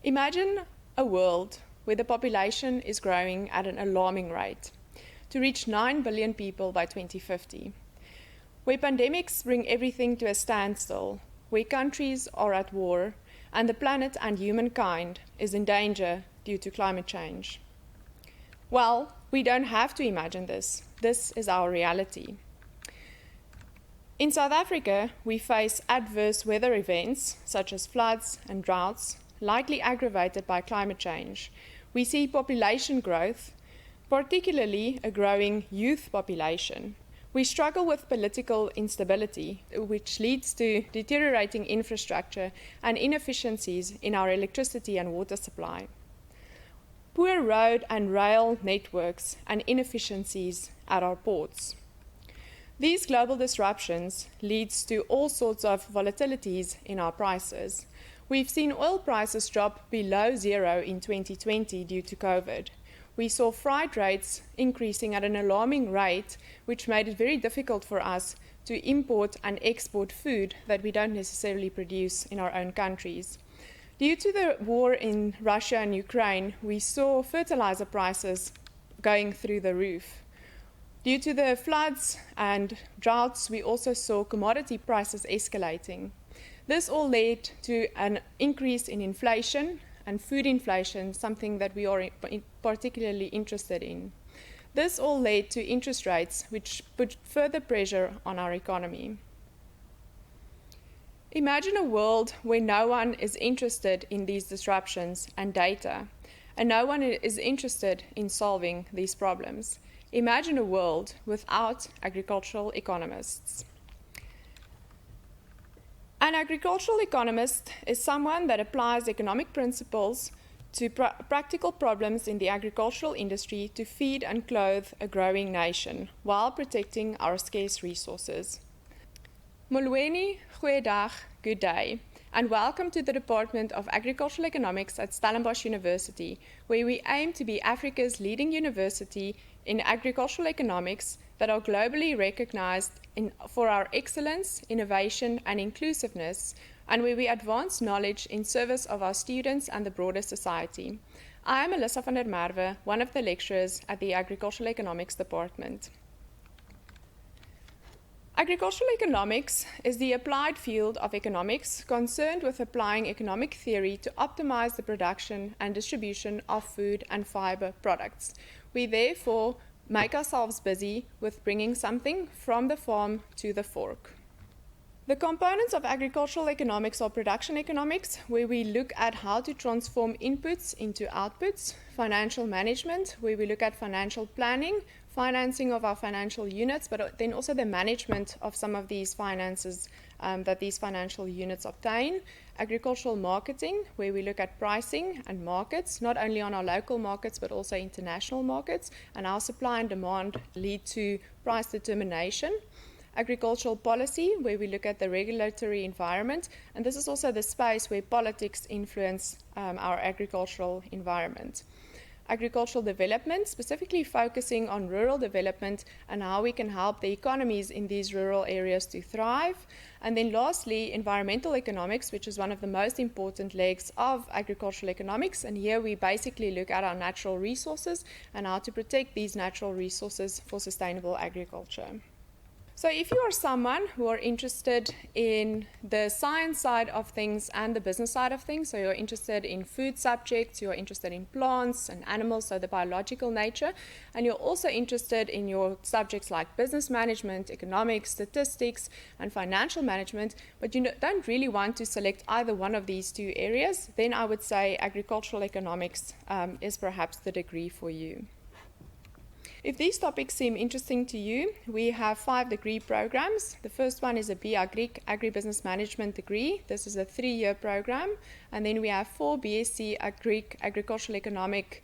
Imagine a world where the population is growing at an alarming rate to reach 9 billion people by 2050, where pandemics bring everything to a standstill, where countries are at war, and the planet and humankind is in danger due to climate change. Well, we don't have to imagine this. This is our reality. In South Africa, we face adverse weather events such as floods and droughts, likely aggravated by climate change. We see population growth, particularly a growing youth population. We struggle with political instability, which leads to deteriorating infrastructure and inefficiencies in our electricity and water supply. Poor road and rail networks and inefficiencies at our ports. These global disruptions leads to all sorts of volatilities in our prices. We've seen oil prices drop below zero in 2020 due to COVID. We saw freight rates increasing at an alarming rate, which made it very difficult for us to import and export food that we don't necessarily produce in our own countries. Due to the war in Russia and Ukraine, we saw fertilizer prices going through the roof. Due to the floods and droughts, we also saw commodity prices escalating. This all led to an increase in inflation and food inflation, something that we are particularly interested in. This all led to interest rates, which put further pressure on our economy. Imagine a world where no one is interested in these disruptions and data, and no one is interested in solving these problems. Imagine a world without agricultural economists. An agricultural economist is someone that applies economic principles to practical problems in the agricultural industry to feed and clothe a growing nation while protecting our scarce resources. Molweni, goeiedag, good day, and welcome to the Department of Agricultural Economics at Stellenbosch University, where we aim to be Africa's leading university in agricultural economics that are globally recognized for our excellence, innovation, and inclusiveness, and where we advance knowledge in service of our students and the broader society. I am Alyssa van der Merwe, one of the lecturers at the Agricultural Economics Department. Agricultural economics is the applied field of economics concerned with applying economic theory to optimize the production and distribution of food and fiber products. We therefore make ourselves busy with bringing something from the farm to the fork. The components of agricultural economics are production economics, where we look at how to transform inputs into outputs, financial management, where we look at financial planning, financing of our financial units, but then also the management of some of these finances that these financial units obtain. Agricultural marketing, where we look at pricing and markets, not only on our local markets, but also international markets, and how supply and demand lead to price determination. Agricultural policy, where we look at the regulatory environment, and this is also the space where politics influence our agricultural environment. Agricultural development, specifically focusing on rural development and how we can help the economies in these rural areas to thrive. And then lastly, environmental economics, which is one of the most important legs of agricultural economics. And here we basically look at our natural resources and how to protect these natural resources for sustainable agriculture. So if you are someone who are interested in the science side of things and the business side of things, so you're interested in food subjects, you're interested in plants and animals, so the biological nature, and you're also interested in your subjects like business management, economics, statistics, and financial management, but you don't really want to select either one of these two areas, then I would say agricultural economics is perhaps the degree for you. If these topics seem interesting to you, we have 5 degree programs. The first one is a B.Agric Agribusiness Management degree. This is a 3-year program. And then we have 4 BSc Agric Agricultural Economic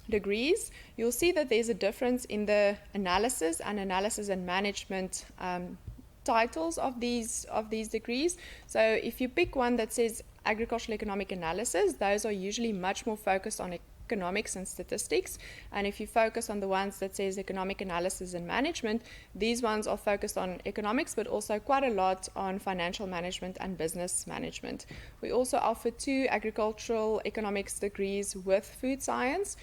degrees. You'll see that there's a difference in the analysis and management titles of these degrees. So if you pick one that says agricultural economic analysis, those are usually much more focused on economics and statistics. And if you focus on the ones that says economic analysis and management, these ones are focused on economics, but also quite a lot on financial management and business management. We also offer 2 agricultural economics degrees with food science.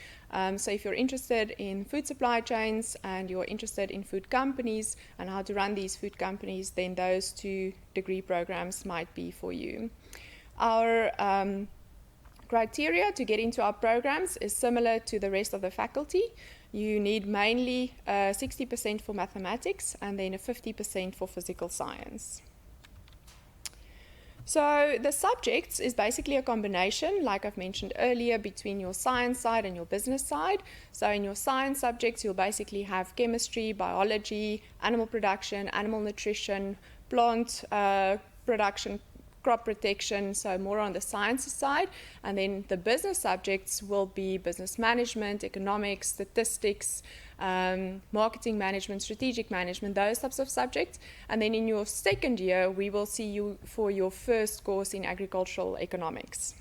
So if you're interested in food supply chains and you're interested in food companies and how to run these food companies, then those 2 degree programs might be for you. Our criteria to get into our programs is similar to the rest of the faculty. You need mainly 60% for mathematics and then a 50% for physical science. So the subjects is basically a combination, like I've mentioned earlier, between your science side and your business side. So in your science subjects, you'll basically have chemistry, biology, animal production, animal nutrition, plant production, crop protection, so more on the sciences side. And then the business subjects will be business management, economics, statistics, marketing management, strategic management, those types of subjects. And then in your second year, we will see you for your first course in agricultural economics.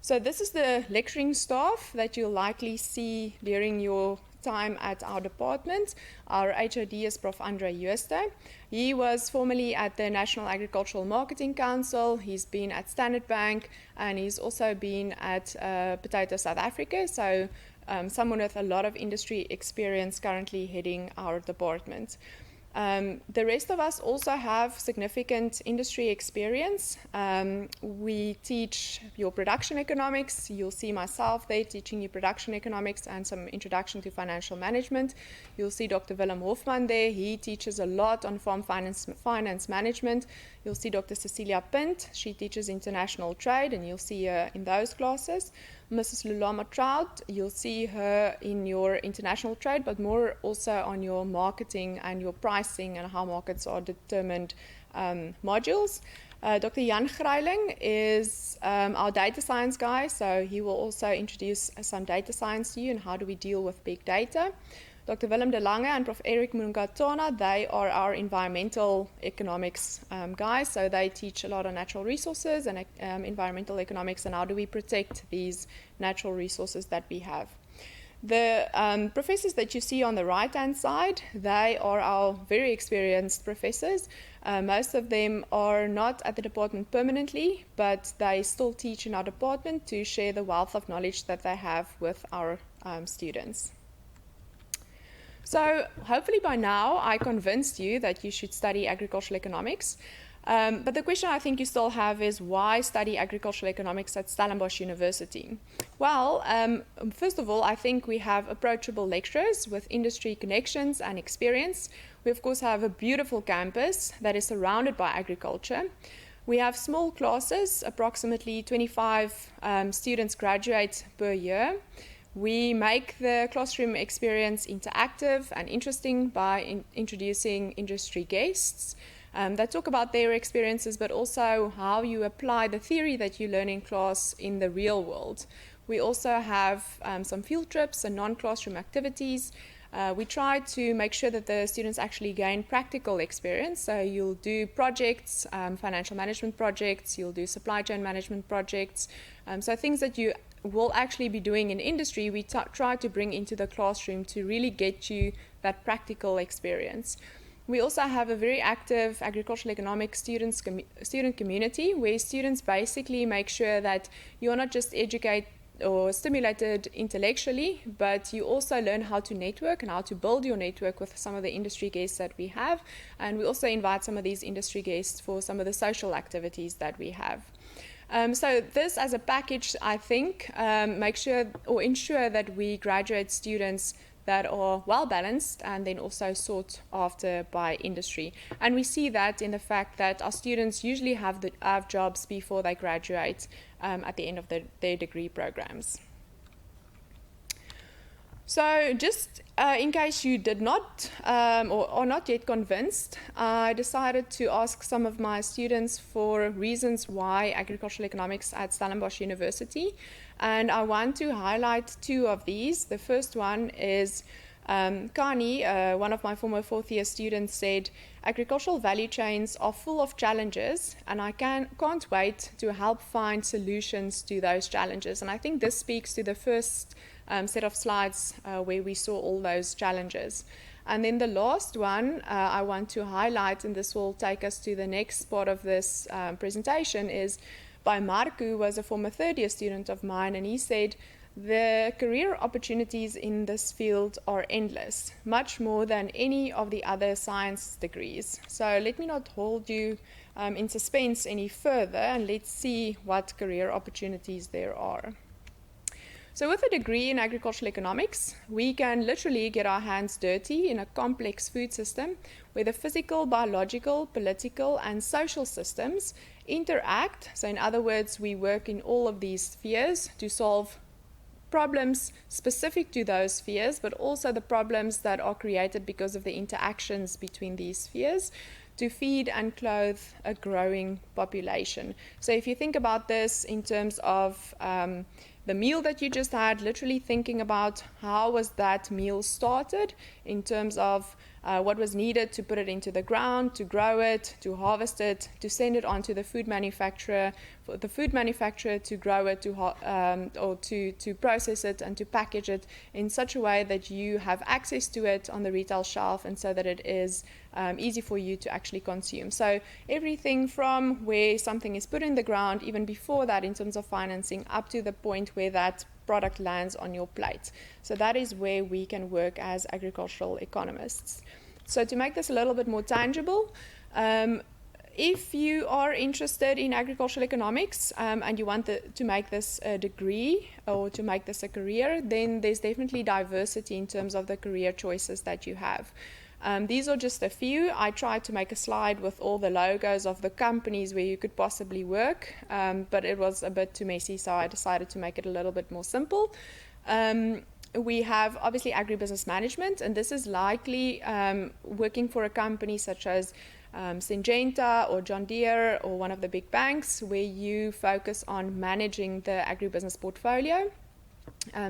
So this is the lecturing staff that you'll likely see during your time at our department. Our HOD is Prof. Andre Jooste. He was formerly at the National Agricultural Marketing Council. He's been at Standard Bank, and he's also been at Potato South Africa. So someone with a lot of industry experience currently heading our department. The rest of us also have significant industry experience. We teach your production economics. You'll see myself there teaching you production economics and some introduction to financial management. You'll see Dr. Willem Hofman there. He teaches a lot on farm finance management. You'll see Dr. Cecilia Pint. She teaches international trade, and you'll see her in those classes. Mrs. Lulama Trout, you'll see her in your international trade, but more also on your marketing and your pricing and how markets are determined modules. Dr. Jan Greiling is our data science guy, so he will also introduce some data science to you and how do we deal with big data. Dr. Willem de Lange and Prof. Eric Mungatona, they are our environmental economics guys, so they teach a lot on natural resources and environmental economics and how do we protect these natural resources that we have. The professors that you see on the right-hand side, they are our very experienced professors. Most of them are not at the department permanently, but they still teach in our department to share the wealth of knowledge that they have with our students. So hopefully by now I convinced you that you should study agricultural economics. But the question I think you still have is why study agricultural economics at Stellenbosch University? Well, first of all, I think we have approachable lecturers with industry connections and experience. We of course have a beautiful campus that is surrounded by agriculture. We have small classes, approximately 25 students graduate per year. We make the classroom experience interactive and interesting by introducing industry guests that talk about their experiences, but also how you apply the theory that you learn in class in the real world. We also have some field trips and non-classroom activities. We try to make sure that the students actually gain practical experience. So you'll do projects, financial management projects, you'll do supply chain management projects. So things that you will actually be doing in industry, we try to bring into the classroom to really get you that practical experience. We also have a very active agricultural economics student community where students basically make sure that you're not just educated or stimulated intellectually, but you also learn how to network and how to build your network with some of the industry guests that we have. And we also invite some of these industry guests for some of the social activities that we have. So this as a package, I think, make sure or ensure that we graduate students that are well balanced and then also sought after by industry. And we see that in the fact that our students usually have jobs before they graduate at the end of their degree programs. So just in case you did not or are not yet convinced, I decided to ask some of my students for reasons why agricultural economics at Stellenbosch University. And I want to highlight two of these. The first one is Kani, one of my former fourth year students, said, agricultural value chains are full of challenges, and I can't wait to help find solutions to those challenges. And I think this speaks to the first set of slides where we saw all those challenges. And then the last one I want to highlight, and this will take us to the next part of this presentation, is by Mark, who was a former third year student of mine, and he said, the career opportunities in this field are endless, much more than any of the other science degrees. So let me not hold you in suspense any further, and let's see what career opportunities there are. So with a degree in agricultural economics, we can literally get our hands dirty in a complex food system where the physical, biological, political, and social systems interact. So in other words, we work in all of these spheres to solve problems specific to those spheres, but also the problems that are created because of the interactions between these spheres to feed and clothe a growing population. So if you think about this in terms of the meal that you just had, literally thinking about how was that meal started in terms of what was needed to put it into the ground, to grow it, to harvest it, to send it on to the food manufacturer, for the food manufacturer to grow it, to process it and to package it in such a way that you have access to it on the retail shelf, and so that it is easy for you to actually consume. So everything from where something is put in the ground, even before that in terms of financing, up to the point where that product lands on your plate. So that is where we can work as agricultural economists. So to make this a little bit more tangible, if you are interested in agricultural economics and you want to make this a degree or to make this a career, then there's definitely diversity in terms of the career choices that you have. These are just a few. I tried to make a slide with all the logos of the companies where you could possibly work, but it was a bit too messy, so I decided to make it a little bit more simple. We have obviously agribusiness management, and this is likely working for a company such as Syngenta or John Deere or one of the big banks, where you focus on managing the agribusiness portfolio.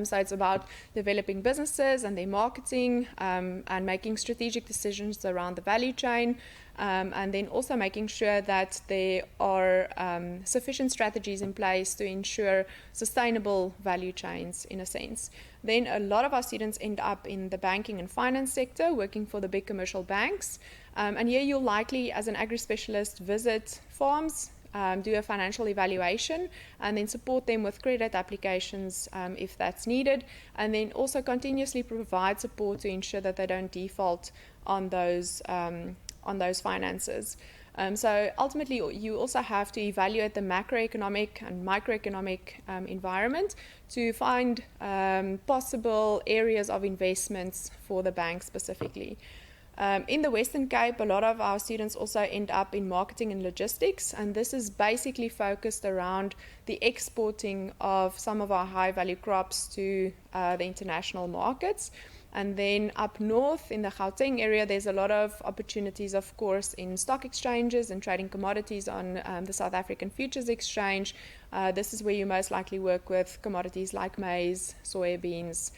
So it's about developing businesses and their marketing and making strategic decisions around the value chain, and then also making sure that there are sufficient strategies in place to ensure sustainable value chains in a sense. Then a lot of our students end up in the banking and finance sector, working for the big commercial banks. And here you'll likely, as an agri-specialist, visit farms, do a financial evaluation, and then support them with credit applications if that's needed, and then also continuously provide support to ensure that they don't default on those finances. So ultimately, you also have to evaluate the macroeconomic and microeconomic environment to find possible areas of investments for the bank specifically. In the Western Cape, a lot of our students also end up in marketing and logistics, and this is basically focused around the exporting of some of our high-value crops to the international markets. And then up north in the Gauteng area, there's a lot of opportunities, of course, in stock exchanges and trading commodities on the South African Futures Exchange. This is where you most likely work with commodities like maize, soybeans,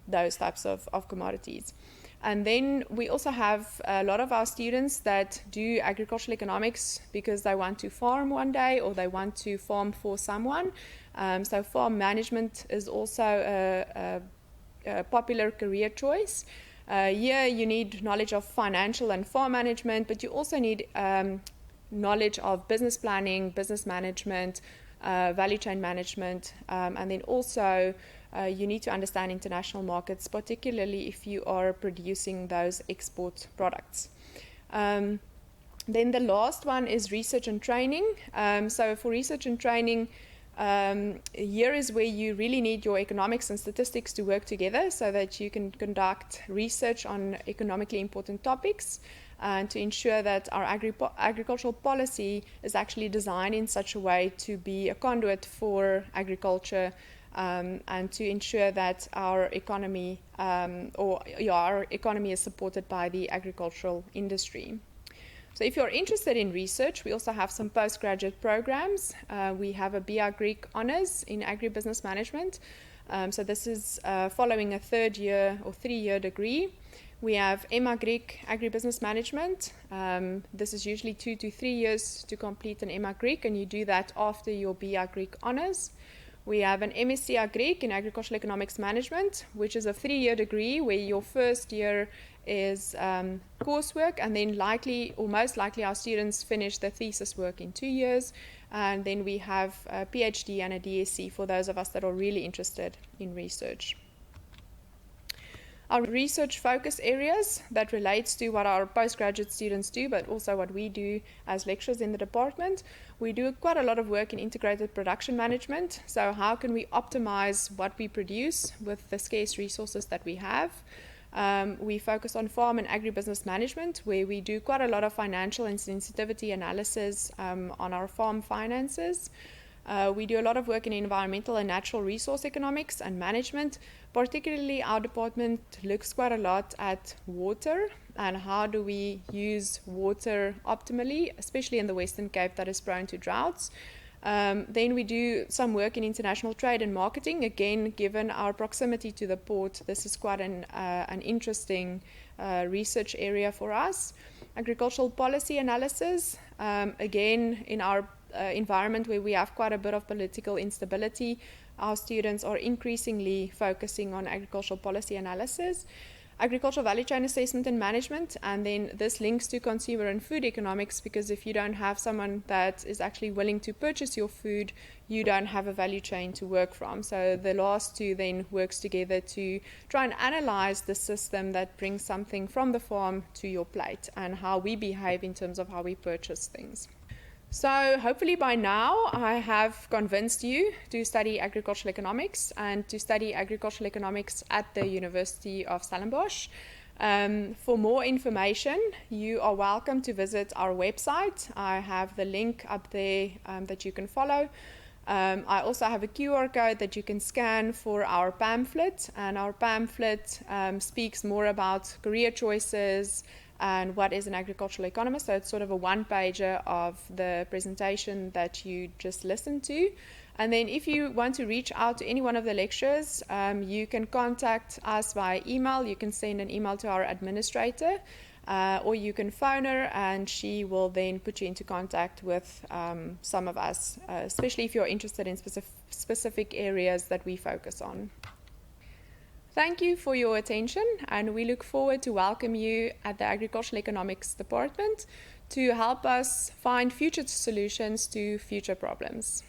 those types of commodities. And then we also have a lot of our students that do agricultural economics because they want to farm one day or they want to farm for someone. So farm management is also a popular career choice. Here you need knowledge of financial and farm management, but you also need knowledge of business planning, business management, value chain management, and then also you need to understand international markets, particularly if you are producing those export products. Then the last one is research and training. So for research and training, here is where you really need your economics and statistics to work together so that you can conduct research on economically important topics and to ensure that our agricultural policy is actually designed in such a way to be a conduit for agriculture, and to ensure that our economy is supported by the agricultural industry. So if you're interested in research, we also have some postgraduate programs. We have a BA Greek Honours in Agribusiness Management. So this is following a 3-year or 3-year degree. We have MAgric Agribusiness Management. This is usually 2 to 3 years to complete an MAgric, and you do that after your BAgric honours. We have an MSc Agric in Agricultural Economics Management, which is a 3-year degree where your first year is coursework, and then likely or most likely our students finish the thesis work in 2 years. And then we have a PhD and a DSc for those of us that are really interested in research. Our research focus areas that relates to what our postgraduate students do, but also what we do as lecturers in the department. We do quite a lot of work in integrated production management. So how can we optimize what we produce with the scarce resources that we have? We focus on farm and agribusiness management, where we do quite a lot of financial and sensitivity analysis on our farm finances. We do a lot of work in environmental and natural resource economics and management. Particularly, our department looks quite a lot at water and how do we use water optimally, especially in the Western Cape that is prone to droughts. Then we do some work in international trade and marketing. Again, given our proximity to the port, this is quite an interesting research area for us. Agricultural policy analysis, again, in our environment where we have quite a bit of political instability, our students are increasingly focusing on agricultural policy analysis. Agricultural value chain assessment and management, and then this links to consumer and food economics, because if you don't have someone that is actually willing to purchase your food, you don't have a value chain to work from. So the last two then works together to try and analyze the system that brings something from the farm to your plate and how we behave in terms of how we purchase things. So hopefully by now I have convinced you to study agricultural economics and to study agricultural economics at the University of Stellenbosch. For more information, you are welcome to visit our website. I have the link up there that you can follow. I also have a QR code that you can scan for our pamphlet, and our pamphlet speaks more about career choices and what is an agricultural economist. So it's sort of a one-pager of the presentation that you just listened to. And then if you want to reach out to any one of the lecturers, you can contact us via email. You can send an email to our administrator, or you can phone her and she will then put you into contact with some of us, especially if you're interested in specific areas that we focus on. Thank you for your attention, and we look forward to welcome you at the Agricultural Economics Department to help us find future solutions to future problems.